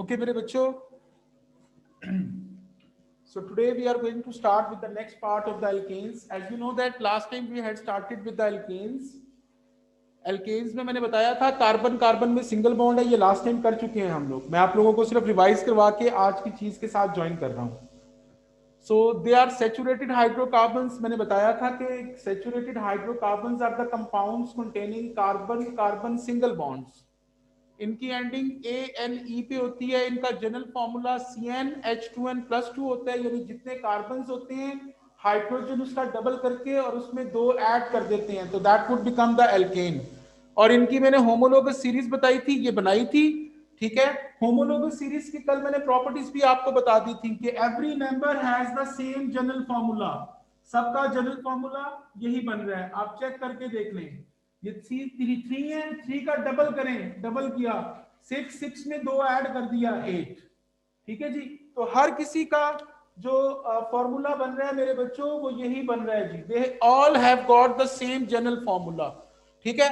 Okay, मेरे बच्चों. So today we are going to start with the next part of the alkanes. As you know that last time we had started with the alkanes. Alkanes में मैंने बताया था carbon carbon में single bond है, ये last time कर चुके हैं हम लोग. मैं आप लोगों को सिर्फ रिवाइज करवा के आज की चीज के साथ ज्वाइन कर रहा हूँ. So they are saturated hydrocarbons. मैंने बताया था कि saturated hydrocarbons are the compounds containing carbon carbon single bonds. इनकी एंडिंग ANE पे होती है. इनका जनरल फॉर्मूला CnH2n+2 होता है, यानी जितने कार्बन्स होते हैं हाइड्रोजन उसका डबल करके और उसमें 2 ऐड कर देते हैं, तो that would become the alkene. और इनकी मैंने होमोलोगस सीरीज बताई थी, ये बनाई थी. ठीक है, होमोलोगस सीरीज की कल मैंने प्रॉपर्टीज भी आपको बता दी थी कि every member has the same general formula. सबका जनरल फॉर्मूला यही बन रहा है, आप चेक करके देख लें. ये 3 है, 3 का डबल करें, डबल किया 6 में 2 ऐड कर दिया 8. ठीक है जी, तो हर किसी का जो फॉर्मूला बन रहा है मेरे बच्चों वो यही बन रहा है जी. They all have got the same general formula. ठीक है.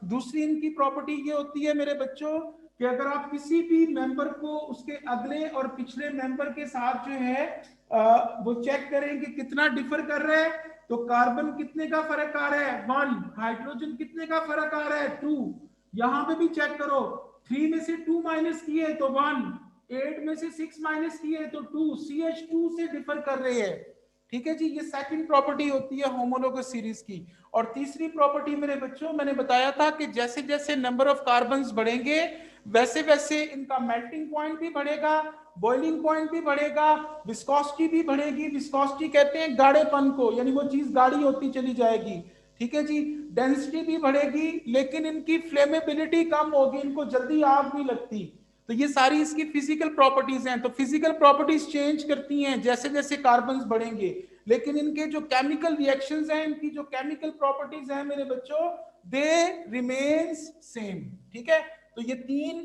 दूसरी इनकी प्रॉपर्टी ये होती है मेरे बच्चों कि अगर आप किसी भी मेंबर को उसके अगले और पिछले मेंबर के साथ जो है वो चेक करें कि कितना डिफर कर रहा है, तो कार्बन कितने का फर्क आ रहा है 1, हाइड्रोजन कितने का फर्क आ रहा है 2. यहां पे भी चेक करो, 3 में से 2 माइनस किए तो 1, 8 में से 6 माइनस किए तो 2, CH2 से डिफर कर रहे हैं. ठीक है जी, ये सेकंड प्रॉपर्टी होती है होमोलोगस सीरीज की. और तीसरी प्रॉपर्टी मेरे बच्चों मैंने बताया था कि जैसे जैसे नंबर ऑफ कार्बन्स बढ़ेंगे वैसे वैसे इनका मेल्टिंग पॉइंट भी बढ़ेगा, बॉइलिंग पॉइंट भी बढ़ेगा, विस्कोसिटी भी बढ़ेगी. विस्कोसिटी कहते हैं गाढ़ेपन को, यानी वो चीज गाढ़ी होती चली जाएगी. ठीक है जी, डेंसिटी भी बढ़ेगी, लेकिन इनकी फ्लेमेबिलिटी कम होगी, इनको जल्दी आग नहीं लगती. तो ये सारी इसकी फिजिकल प्रॉपर्टीज हैं. तो फिजिकल प्रॉपर्टीज चेंज करती हैं जैसे जैसे कार्बन्स बढ़ेंगे, लेकिन इनके जो केमिकल रिएक्शंस हैं, इनकी जो केमिकल प्रॉपर्टीज हैं मेरे बच्चों, दे रिमेन्स सेम. ठीक है, तो ये 3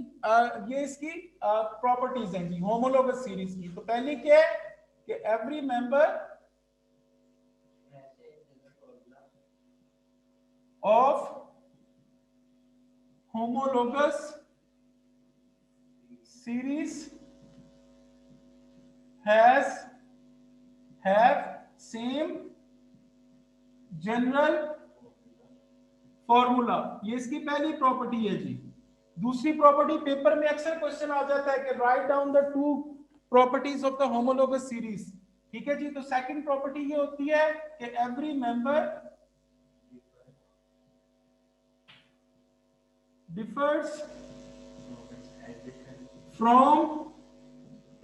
ये इसकी प्रॉपर्टीज हैं जी होमोलोगस सीरीज की. तो पहली क्या है कि every member of homologous series have same general formula. ये इसकी पहली प्रॉपर्टी है जी. दूसरी प्रॉपर्टी पेपर में अक्सर क्वेश्चन आ जाता है कि write down the 2 properties of the homologous series. ठीक है जी, तो सेकंड प्रॉपर्टी ये होती है कि every member differs from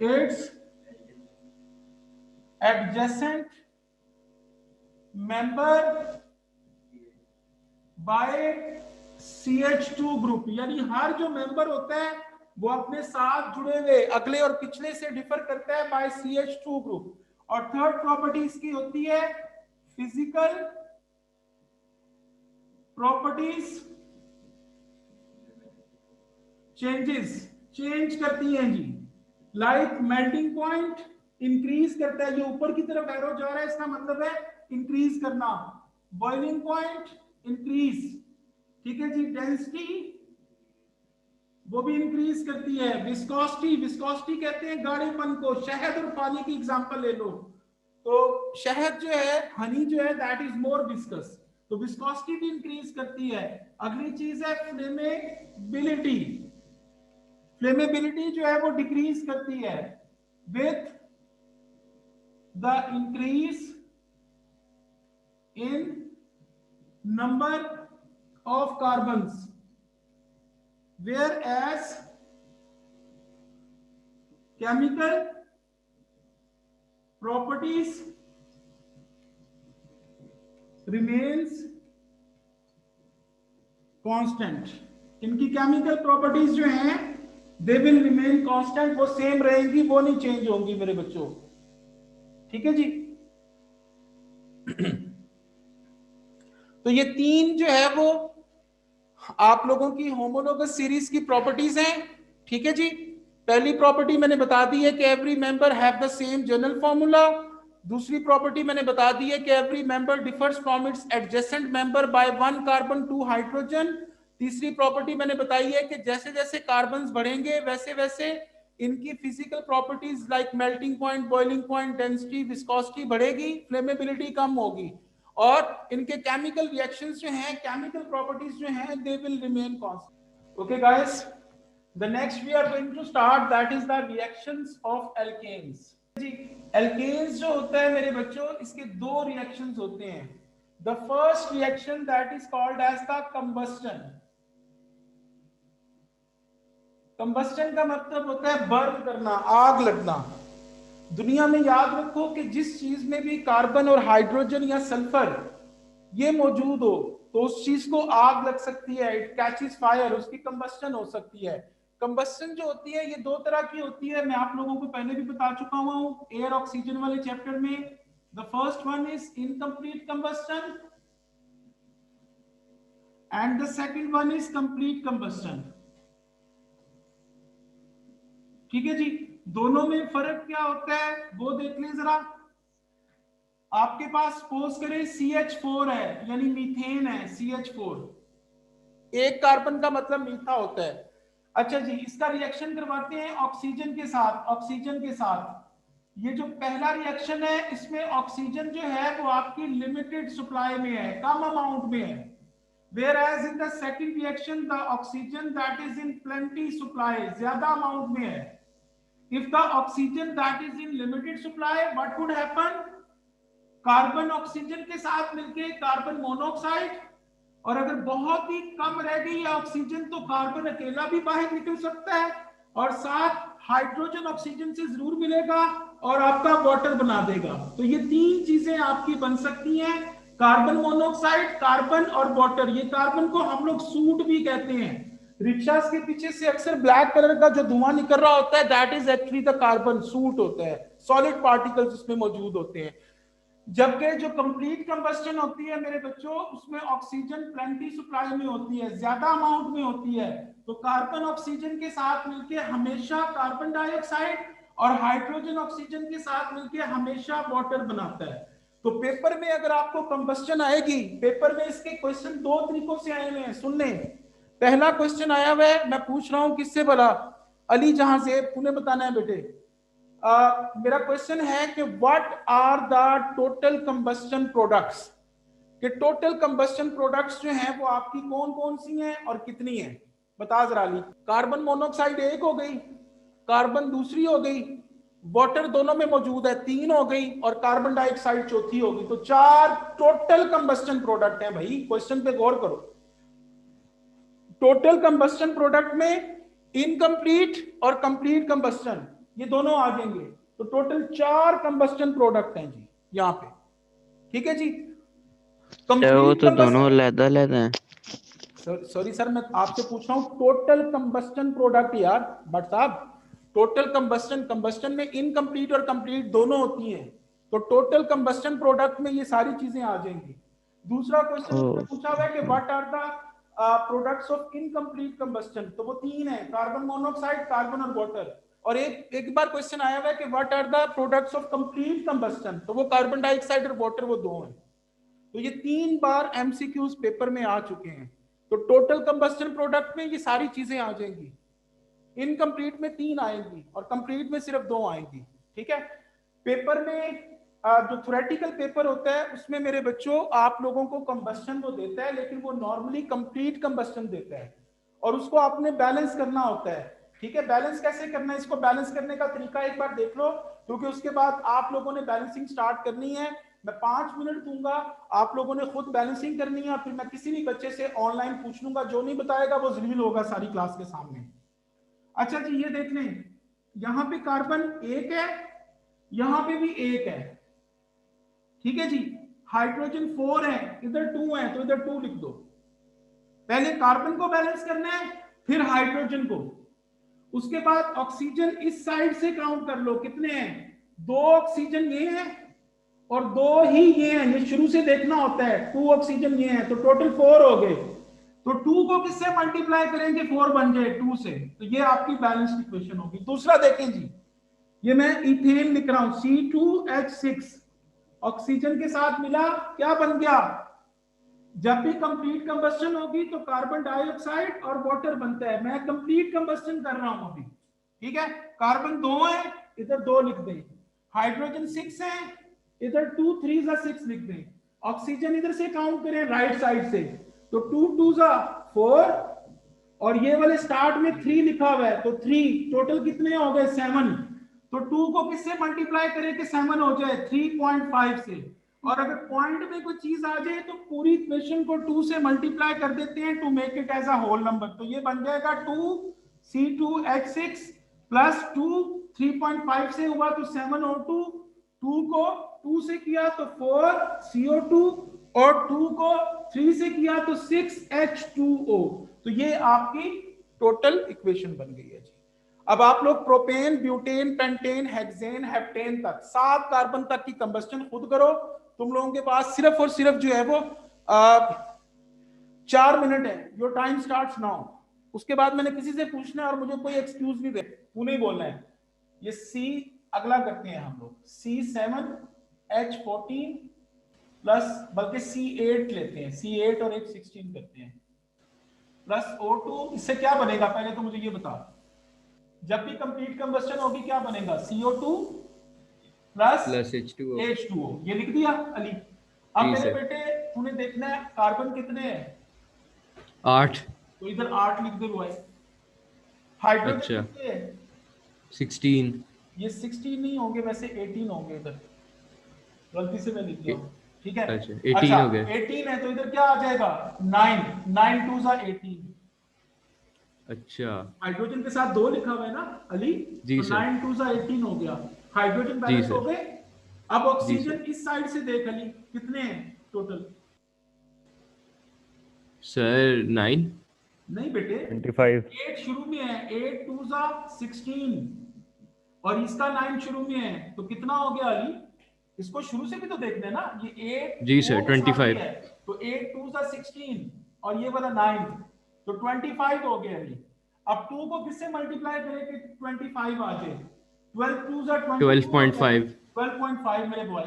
its adjacent member by CH2 group. यानी हर जो मेंबर होता है वो अपने साथ जुड़े हुए अगले और पिछले से डिफर करता है बाय CH2 ग्रुप. और थर्ड प्रॉपर्टी इसकी होती है फिजिकल प्रॉपर्टीज चेंज करती हैं जी. लाइक मेल्टिंग पॉइंट इंक्रीज करता है, ये ऊपर की तरफ एरो जा रहा है, इसका मतलब है इंक्रीज करना. Boiling point increase. ठीक है जी, डेंसिटी वो भी इंक्रीज करती है. विस्कोसिटी कहते हैं गाढ़ेपन को. शहद और पानी की एग्जांपल ले लो, तो शहद जो है, हनी जो है, दैट इज मोर विस्कस, तो विस्कोसिटी भी इंक्रीज करती है. अगली चीज है फ्लेमेबिलिटी. फ्लेमेबिलिटी जो है वो डिक्रीज करती है with the increase in number of carbons, whereas chemical properties remains constant. इनकी केमिकल प्रॉपर्टीज जो हैं दे विल रिमेन कांस्टेंट, वो सेम रहेंगी, वो नहीं चेंज होंगी मेरे बच्चों. ठीक है जी. तो ये 3 जो है वो आप लोगों की होमोलोगस सीरीज की प्रॉपर्टीज हैं. ठीक है जी. पहली प्रॉपर्टी मैंने बता दी है कि every member have the same general formula. दूसरी प्रॉपर्टी मैंने बता दी है कि every member differs from its adjacent member by 1 carbon 2 hydrogen. तीसरी प्रॉपर्टी मैंने बताई है कि जैसे जैसे कार्बन्स बढ़ेंगे वैसे वैसे इनकी physical properties like melting point, boiling point, density, viscosity बढ़ेगी, फ्लेमेबिलिटी कम होगी, और इनके केमिकल रिएक्शंस जो हैं, केमिकल प्रॉपर्टीज जो हैं, they will remain constant. Okay guys, the next we are going to start, that is the reactions of alkanes. जी, alkanes जो होता है मेरे बच्चों, इसके दो रिएक्शंस होते हैं। The first reaction that is called as the combustion. Combustion का मतलब होता है बर्न करना, आग लगना। दुनिया में याद रखो कि जिस चीज में भी कार्बन और हाइड्रोजन या सल्फर ये मौजूद हो तो उस चीज को आग लग सकती है, इट कैचेस फायर, उसकी कंबस्टन हो सकती है। कंबस्टन जो होती है ये दो तरह की होती है, मैं आप लोगों को पहले भी बता चुका हुआ हूँ एयर ऑक्सीजन वाले चैप्टर में। The first one is incomplete combustion and the second one is complete combustion. ठीक है जी, दोनों में फर्क क्या होता है वो देख लें जरा। आपके पास सपोज करें CH4 है, यानी मीथेन है, CH4, एक कार्बन का मतलब मीठा होता है। अच्छा जी, इसका रिएक्शन करवाते हैं ऑक्सीजन के साथ, ऑक्सीजन के साथ। ये जो पहला रिएक्शन है इसमें ऑक्सीजन जो है वो आपकी लिमिटेड सप्लाई में है, कम अमाउंट में है। whereas in the second reaction the oxygen that is in plenty supply, ज्यादा अमाउंट में है। if the oxygen that is in limited supply, what would happen? Carbon oxygen के साथ मिलके कार्बन मोनोऑक्साइड, और अगर बहुत ही कम रह गई ऑक्सीजन तो कार्बन अकेला भी बाहर निकल सकता है, और साथ हाइड्रोजन ऑक्सीजन से जरूर मिलेगा और आपका वाटर बना देगा। तो ये तीन चीजें आपकी बन सकती हैं, कार्बन मोनोऑक्साइड, कार्बन और वाटर। ये कार्बन को हम लोग सूट भी कहते हैं। रिक्शास के पीछे से अक्सर ब्लैक कलर का जो धुआं निकल रहा होता है that is actually the carbon, suit होता है, सॉलिड पार्टिकल्स उसमें मौजूद होते हैं। जबकि जो कंप्लीट कंबस्टन होती है मेरे बच्चों, उसमें ऑक्सीजन प्लेंटी सप्लाई में होती है, ज्यादा अमाउंट में होती है। तो कार्बन ऑक्सीजन के साथ मिलके हमेशा कार्बन डाइऑक्साइड और हाइड्रोजन ऑक्सीजन के साथ मिलके हमेशा वाटर बनाता है। तो पेपर में अगर आपको कंबस्टन आएगी, पेपर में इसके क्वेश्चन दो तरीकों से आए हुए हैं, सुन लें। पहला क्वेश्चन आया हुआ है, मैं पूछ रहा हूं किससे भला, अली जहां से, तूने बताना है बेटे। मेरा क्वेश्चन है कि what are the total combustion products, कि टोटल कंबस्टन प्रोडक्ट्स जो हैं वो आपकी कौन कौन सी हैं और कितनी हैं, बता जरा अली। कार्बन मोनोऑक्साइड एक हो गई, कार्बन दूसरी हो गई, वाटर दोनों में मौजूद है तीन हो गई, और कार्बन डाइऑक्साइड चौथी हो गई। तो चार टोटल कंबस्टन प्रोडक्ट हैं भाई, क्वेश्चन पे गौर करो। टोटल कंबस्टन प्रोडक्ट में इनकम्प्लीट और कंप्लीट कंबस्टन ये दोनों आ जाएंगे। तो टोटल चार कंबस्टन प्रोडक्ट हैं जी यहाँ पे, ठीक है जी। वो तो दोनों अलग-अलग हैं। सॉरी सर, मैं आपसे पूछ रहा हूँ टोटल कंबस्टन प्रोडक्ट यार भट्ट साहब। टोटल कंबस्टन, कंबस्टन में इनकम्प्लीट और कंप्लीट दोनों होती हैं, तो टोटल कंबस्टन प्रोडक्ट में ये सारी चीजें आ जाएंगी। दूसरा क्वेश्चन पूछा हुआ है कि what are the products of incomplete combustion, तो वो तीन है, कार्बन मोनोऑक्साइड, कार्बन और वाटर। और एक बार क्वेश्चन आया हुआ है कि what are the products of complete combustion, तो वो कार्बन डाइऑक्साइड और वाटर, वो दो हैं। तो ये तीन बार एमसीक्यूज पेपर में आ चुके हैं। तो टोटल कंबस्टन प्रोडक्ट में ये सारी चीजें आ जाएंगी, इनकम्प्लीट में तीन आएंगी और कंप्लीट में सिर्फ दो आएंगी, ठीक है। पेपर में जो थ्योरेटिकल पेपर होता है उसमें मेरे बच्चों आप लोगों को कंबस्टन वो देता है, लेकिन वो नॉर्मली कंप्लीट कंबस्टन देता है और उसको आपने बैलेंस करना होता है, ठीक है। बैलेंस कैसे करना है, इसको बैलेंस करने का तरीका एक बार देख लो, क्योंकि उसके बाद आप लोगों ने बैलेंसिंग स्टार्ट करनी है। मैं 5 मिनट दूंगा, आप लोगों ने खुद बैलेंसिंग करनी है, फिर मैं किसी भी बच्चे से ऑनलाइन पूछ लूंगा, जो नहीं बताएगा वो जलील होगा सारी क्लास के सामने। अच्छा जी, ये देख लें, यहां पे कार्बन एक है, यहां पे भी एक है, ठीक है जी। हाइड्रोजन 4 है, इधर 2 है, तो इधर 2 लिख दो। पहले कार्बन को बैलेंस करना है, फिर हाइड्रोजन को। उसके बाद ऑक्सीजन इस साइड से काउंट कर लो, कितने हैं, 2 ऑक्सीजन ये हैं और 2 ही ये हैं, ये शुरू से देखना होता है। 2 ऑक्सीजन ये हैं, तो टोटल 4 हो गए। तो 2 को किससे मल्टीप्लाई करेंगे, 4 बन जाए 2 से, तो ये आपकी बैलेंस इक्वेशन होगी। दूसरा देखें जी, ये मैं इथेन लिख रहा हूं, C2H6 ऑक्सीजन के साथ मिला, क्या बन गया, जब भी कंप्लीट कंबस्शन होगी तो कार्बन डाइऑक्साइड और वाटर बनता है। मैं कंप्लीट कंबस्शन कर रहा हूं अभी, ठीक है। कार्बन 2 है, इधर 2 लिख दें। हाइड्रोजन 6 है, इधर 2 3 जा 6 लिख दें। ऑक्सीजन इधर से काउंट करें राइट साइड से, तो 2 2 जा 4, और ये वाले स्टार्ट में 3 लिखा हुआ है, तो 3 टोटल कितने हो गए 7। तो 2 को किससे मल्टीप्लाई करें कि 7 हो जाए, 3.5 से। और अगर पॉइंट में कोई चीज आ जाए तो पूरी इक्वेशन को 2 से मल्टीप्लाई कर देते हैं to make it as a whole number. तो ये बन जाएगा 2C2H6 प्लस 2 3.5 से हुआ तो 7O2, 2 को 2 से किया तो 4CO2, और 2 को 3 से किया तो 6H2O। तो ये आपकी टोटल इक्वेशन बन गई है जी। अब आप लोग propane, butane, pentane, hexane, heptane तक 7 कार्बन तक की कंबस्टन खुद करो। तुम लोगों के पास सिर्फ और सिर्फ जो है वो 4 मिनट है। Your time starts now. उसके बाद मैंने किसी से पूछना है और मुझे कोई एक्सक्यूज नहीं दे, तूने ही बोलना है। ये सी अगला करते हैं हम लोग, C7H14 प्लस, बल्कि C8 लेते हैं, C8 और एक 16 करते हैं, प्लस O2। इससे क्या बनेगा पहले तो मुझे ये बता। जब भी कंप्लीट कंबस्टन होगी क्या बनेगा, CO2 प्लस H2O। ये लिख दिया अली। अब मेरे बेटे तूने देखना है कार्बन कितने हैं, 8, तो इधर 8 लिख दे बॉय। हाइड्रोजन अच्छा। कितने हैं, 16। ये 16 नहीं होंगे, वैसे 18 होंगे इधर, गलती से मैं लिख दिया, ठीक है। अच्छा 18 हो गए। 18 है तो इधर क्या आ जाएगा 9, 9 2 जा 18। अच्छा हाइड्रोजन के साथ 2 लिखा हुआ है ना अली, जी तो सर। 9 2 जा 18 हो गया। हाइड्रोजन बैलेंस हो गए। अब ऑक्सीजन इस साइड से देख अली, कितने हैं टोटल। सर 9। नहीं बेटे 25। 8 शुरू में है, 8 2 जा 16, और इसका 9 शुरू में है, तो कितना हो गया अली। इसको शुरू से भी तो देखना है ना, ये 8 जी सर 25। है, तो 8 2 जा 16 और ये वाला 9, तो 25 हो गया अली। अब 2 को किससे मल्टीप्लाई करें कि 25 आ जाए, 12 2 जा 12.5। 12.5 मेरे बॉय।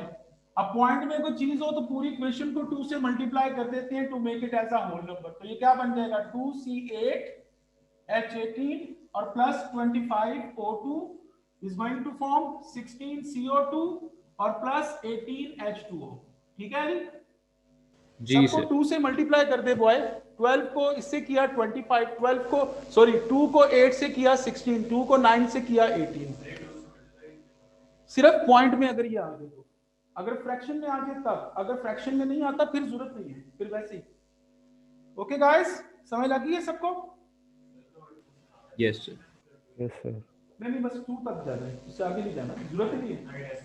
अब पॉइंट में कोई चीज हो तो पूरी इक्वेशन को 2 से मल्टीप्लाई कर देते हैं to make it as a whole number. तो ये क्या बन जाएगा 2C8H18 और plus 25O2 is going to form 16CO2 और प्लस 18H2O। ठीक है अली, जी सबको सर। 2 से मल्टीप्लाई कर दे बॉय। 12 को इससे किया 25, 12 को सॉरी 2 को 8 से किया 16, 2 को 9 से किया 18। सिर्फ पॉइंट में अगर ये आ गए तो, अगर फ्रैक्शन में आ जाए तब, अगर फ्रैक्शन में नहीं आता फिर जरूरत नहीं है, फिर वैसे ही। ओके गाइस, समझ लगी है सबको। Yes sir. Yes sir. नहीं बस 2 तक जाना है, उससे आगे नहीं जाना, जरूरत ही नहीं है।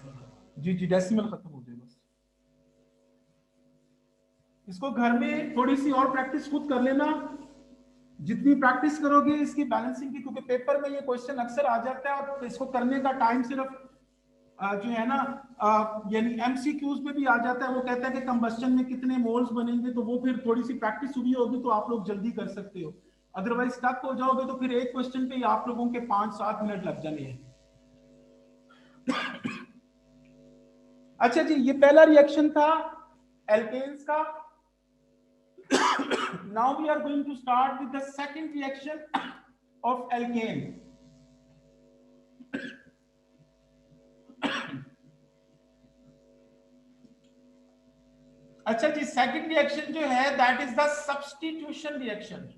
जी जी डेसिमल खत्म हो जाए बस। इसको घर में थोड़ी सी और प्रैक्टिस खुद कर लेना। जितनी प्रैक्टिस करोगे इसकी बैलेंसिंग की, क्योंकि पेपर में ये क्वेश्चन अक्सर आ जाता है और इसको करने का टाइम सिर्फ जो है ना यानी एमसीक्यूज में भी आ जाता है। वो कहता है कि कंबस्टन में कितने मोल्स बनेंगे, तो वो फिर थोड़ी सी प्रैक्टिस हुई होगी तो आप लोग जल्दी कर सकते हो। अदरवाइज स्टक हो जाओगे तो फिर एक क्वेश्चन पे ही आप लोगों के 5-7 मिनट लग जाने हैं। अच्छा जी, ये पहला रिएक्शन था एल्केन्स का। Now we are going to start with the second reaction of alkane. अच्छा जी, सेकंड रिएक्शन जो है that is the substitution reaction.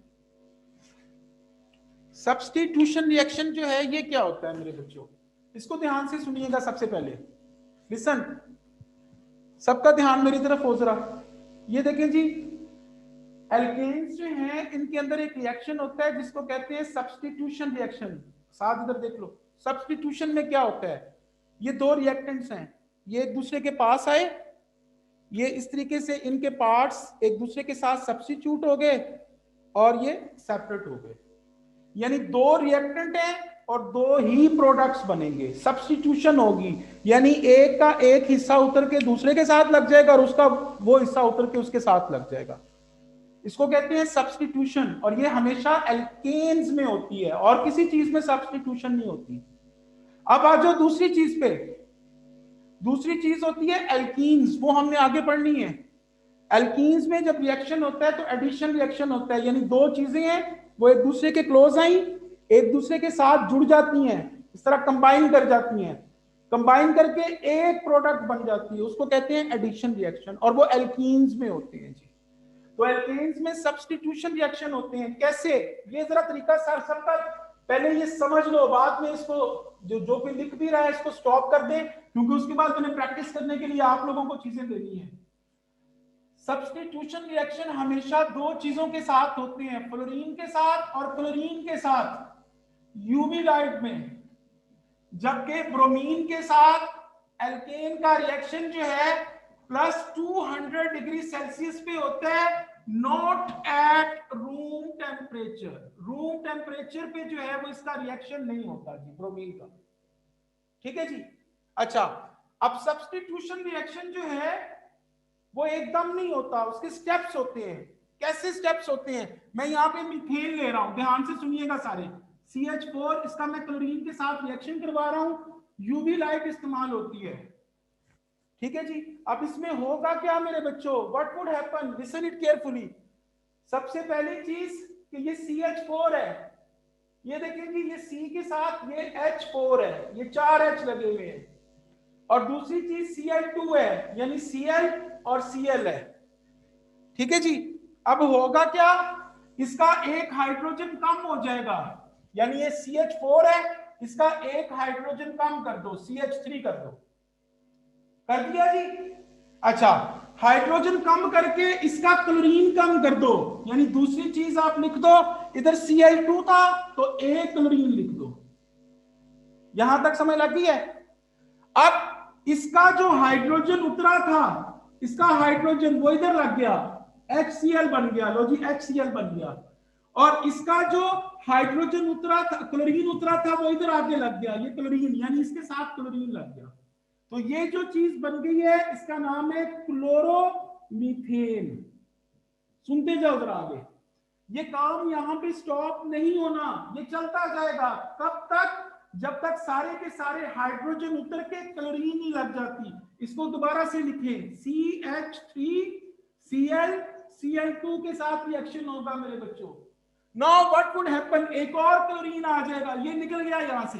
Substitution reaction जो है ये क्या होता है मेरे बच्चों, इसको ध्यान से सुनिएगा। सबसे पहले लिसन, सबका ध्यान मेरी तरफ हो जरा। ये देखें जी, एल्केन्स जो हैं इनके अंदर एक रिएक्शन होता है जिसको कहते हैं सब्स्टिट्यूशन रिएक्शन। साथ इधर देख लो, सब्स्टिट्यूशन में क्या होता है, ये 2 रिएक्टेंट्स हैं, ये एक दूसरे के पास आए, ये इस तरीके से इनके पार्ट्स एक दूसरे के साथ सब्स्टिट्यूट हो गए और ये सेपरेट हो गए। यानी 2 रिएक्टेंट हैं और 2 ही प्रोडक्ट्स बनेंगे। सब्स्टिट्यूशन होगी यानी एक का एक हिस्सा उतर के दूसरे के साथ लग जाएगा और उसका वो हिस्सा उतर के उसके साथ लग जाएगा। इसको कहते हैं सब्स्टिट्यूशन, और ये हमेशा एल्केन्स में होती है और किसी चीज में सब्स्टिट्यूशन नहीं होती। अब आ जाओ दूसरी चीज पे। दूसरी चीज होती है एल्कीन्स, वो हमने आगे पढ़नी है। एल्कीन्स में जब रिएक्शन होता है तो एडिशन रिएक्शन होता है, यानी दो चीजें हैं वो एक दूसरे के क्लोज आई, एक दूसरे के साथ जुड़ जाती हैं, इस तरह कंबाइन कर जाती हैं, कंबाइन करके एक प्रोडक्ट बन जाती है, उसको कहते हैं एडिशन रिएक्शन, और वो एल्कीन्स में होते हैं जी। तो एल्केन्स में सब्स्टिट्यूशन रिएक्शन होते हैं। कैसे, ये जरा तरीका सर सबका पहले ये समझ लो, बाद में इसको जो कोई लिख भी रहा है इसको स्टॉप कर दे, क्योंकि उसके बाद मैंने प्रैक्टिस करने के लिए आप लोगों को चीजें देनी है। सब्स्टिट्यूशन रिएक्शन हमेशा दो चीजों के साथ होते हैं, फ्लोरीन के साथ और क्लोरीन के साथ यूवी लाइट में, जबकि ब्रोमीन के साथ एल्केन का रिएक्शन जो है +200 डिग्री सेल्सियस पे होता है, not at room temperature. Room temperature पे जो है वो इसका रिएक्शन नहीं होता जी ब्रोमीन का, ठीक है जी। अच्छा, अब सब्स्टिट्यूशन रिएक्शन जो है वो एकदम नहीं होता, उसके स्टेप्स होते हैं। कैसे स्टेप्स होते हैं, मैं यहाँ पे मीथेन ले रहा हूं, ध्यान से सुनिएगा सारे। CH4 इसका मैं क्लोरीन के साथ रिएक्शन करवा रहा हूं, यूवी लाइट इस्तेमाल होती है, ठीक है जी। अब इसमें होगा क्या मेरे बच्चों, what would happen, listen it carefully. सबसे पहली चीज कि ये CH4 है, ये देखेंगे ये C के साथ ये H4 है, ये 4 H लगे हुए हैं, और दूसरी चीज Cl2 है, यानी Cl और Cl है, ठीक है जी। अब होगा क्या, इसका एक हाइड्रोजन कम हो जाएगा, यानी ये CH4 है, इसका एक हाइड्रोजन कम कर दो, CH3 कर दो, कर दिया जी। अच्छा, हाइड्रोजन कम करके इसका क्लोरीन कम कर दो, यानी दूसरी चीज आप लिख दो, इधर Cl2 था तो एक क्लोरीन लिख दो। यहां तक समझ लगी है। अब इसका जो हाइड्रोजन उतरा था, इसका हाइड्रोजन वो इधर लग गया, HCl बन गया, लो जी HCl बन गया, और इसका जो हाइड्रोजन उतरा था, क्लोरीन उतरा था, वो इधर आगे लग गया, ये क्लोरीन, यानी इसके साथ क्लोरीन लग गया। तो ये जो चीज बन गई है इसका नाम है क्लोरोमीथेन। सुनते जाओ जरा आगे, ये काम यहां पे स्टॉप नहीं होना, ये चलता जाएगा। कब तक, जब तक सारे के सारे हाइड्रोजन उतर के क्लोरीन ही लग जाती। इसको दोबारा से लिखें, CH3Cl Cl2 के साथ रिएक्शन होगा मेरे बच्चों। नाउ व्हाट वुड हैपन, एक और क्लोरीन आ जाएगा, ये निकल गया यहां से,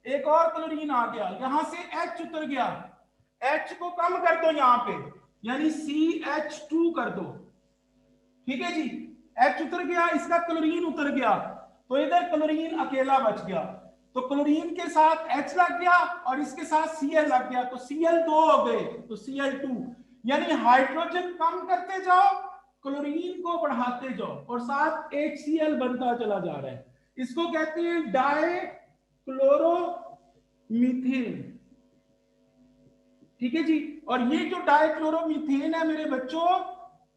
एक और क्लोरीन आ गया, यहां से H उतर गया, H को कम कर दो यहां पे, यानी CH2 कर दो, ठीक है जी। H उतर गया, इसका क्लोरीन उतर गया, तो इधर क्लोरीन अकेला बच गया, तो क्लोरीन के साथ H लग गया और इसके साथ Cl लग गया, तो Cl2 हो गए, तो Cl2, यानी हाइड्रोजन कम करते जाओ, क्लोरीन को बढ़ाते जाओ, और साथ HCl बनता चला जा रहा है। इसको कहते हैं डाई क्लोरोमीथेन, ठीक है जी। और ये जो डाइक्लोरोमीथेन है मेरे बच्चों,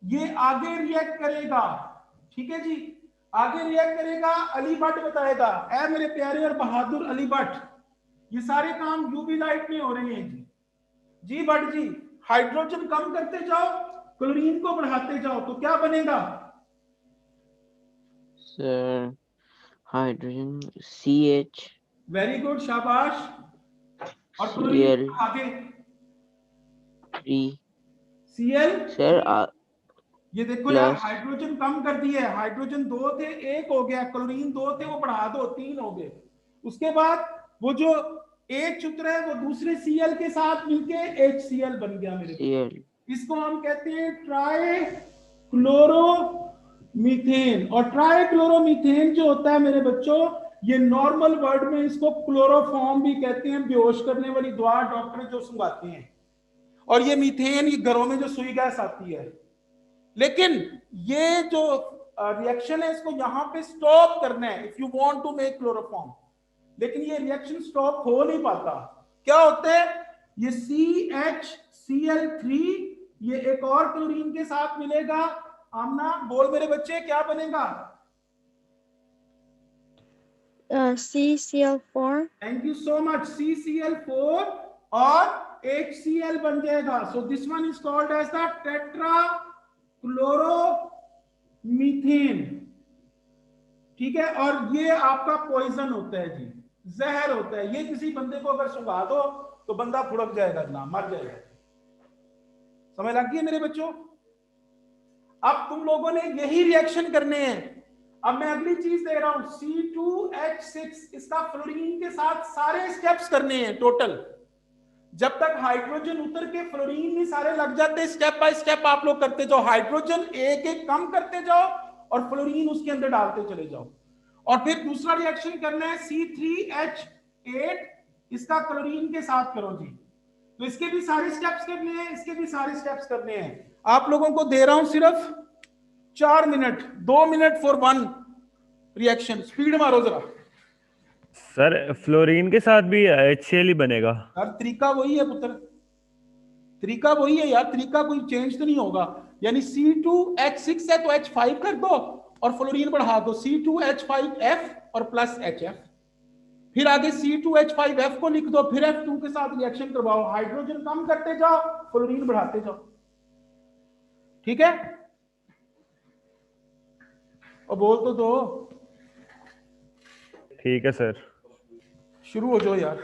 ये आगे रिएक्ट करेगा, ठीक है जी, आगे रिएक्ट करेगा। अली भट्ट बताएगा, ऐ मेरे प्यारे और बहादुर अली भट्ट, ये सारे काम यूवी लाइट में हो रहे हैं जी। जी भट्ट जी, हाइड्रोजन कम करते जाओ, क्लोरीन को बढ़ाते जाओ, तो क्या बनेगा sir? Hydrogen CH, very good, शाबाश, और क्लोरीन आगे Cl सर ये देखो यार, हाइड्रोजन कम कर दिए, हाइड्रोजन 2 थे 1 हो गया, क्लोरीन 2 थे वो बढ़ा दो 3 हो गए। उसके बाद वो जो H उतरा है वो दूसरे Cl के साथ मिलके HCl बन गया मेरे Cl। इसको हम कहते हैं ट्राई क्लोरोमीथेन। और ट्राई क्लोरोमीथेन जो होता है मेरे बच्चों, ये नॉर्मल वर्ड में इसको क्लोरोफॉर्म भी कहते हैं, बेहोश करने वाली दवा डॉक्टर जो सुंघाते हैं। और ये मीथेन, ये घरों में जो सुई गैस आती है। लेकिन ये जो रिएक्शन है इसको यहां पे स्टॉप करना है, if you want to make chloroform, लेकिन ये रिएक्शन स्टॉप हो नहीं पाता। क्या होता है, ये CHCl3 ये एक और क्लोरीन के साथ मिलेगा। आमना बोल मेरे बच्चे, क्या बनेगा? CCl4। Thank you so much, CCl4 और HCl बन जाएगा। So this one is called as the tetra chloromethane, ठीक है। और ये आपका पॉइजन होता है जी, जहर होता है। ये किसी बंदे को अगर सुंघा दो तो बंदा फुड़क जाएगा ना, मर जाएगा। समझ लग गई है मेरे बच्चों? अब तुम लोगों ने यही रिएक्शन करने हैं। अब मैं अगली चीज दे रहा हूं, C2H6, इसका फ्लोरीन के साथ सारे स्टेप्स करने हैं टोटल। जब तक हाइड्रोजन उतर के फ्लोरीन नहीं सारे लग जाते, स्टेप बाय स्टेप आप लोग करते जाओ, हाइड्रोजन एक एक कम करते जाओ और फ्लोरीन उसके अंदर डालते चले जाओ। और फिर दूसरा रिएक्शन करना है C3H8, इसका क्लोरीन के साथ करो जी। तो इसके भी सारे स्टेप्स करने हैं, इसके भी सारे स्टेप्स करने हैं। आप लोगों को दे रहा हूं सिर्फ 4 minute, 2 minute for 1 reaction. Speed मारो जरा सर फ्लोरीन के साथ भी HCl ही बनेगा? यार तरीका वही है पुत्र, तरीका वही है यार, तरीका कोई चेंज तो नहीं होगा। यानी C2H6 है तो H5 कर दो और फ्लोरीन बढ़ा दो, C2H5F और प्लस HF। फिर आगे C2H5F को लिख दो, फिर F2 के साथ रिएक्शन करवाओ, हाइड्रोजन कम करते जाओ, फ्लोरीन बढ़ाते जाओ। ठीक है, और बोल तो दो। ठीक है सर। शुरू हो जाओ यार।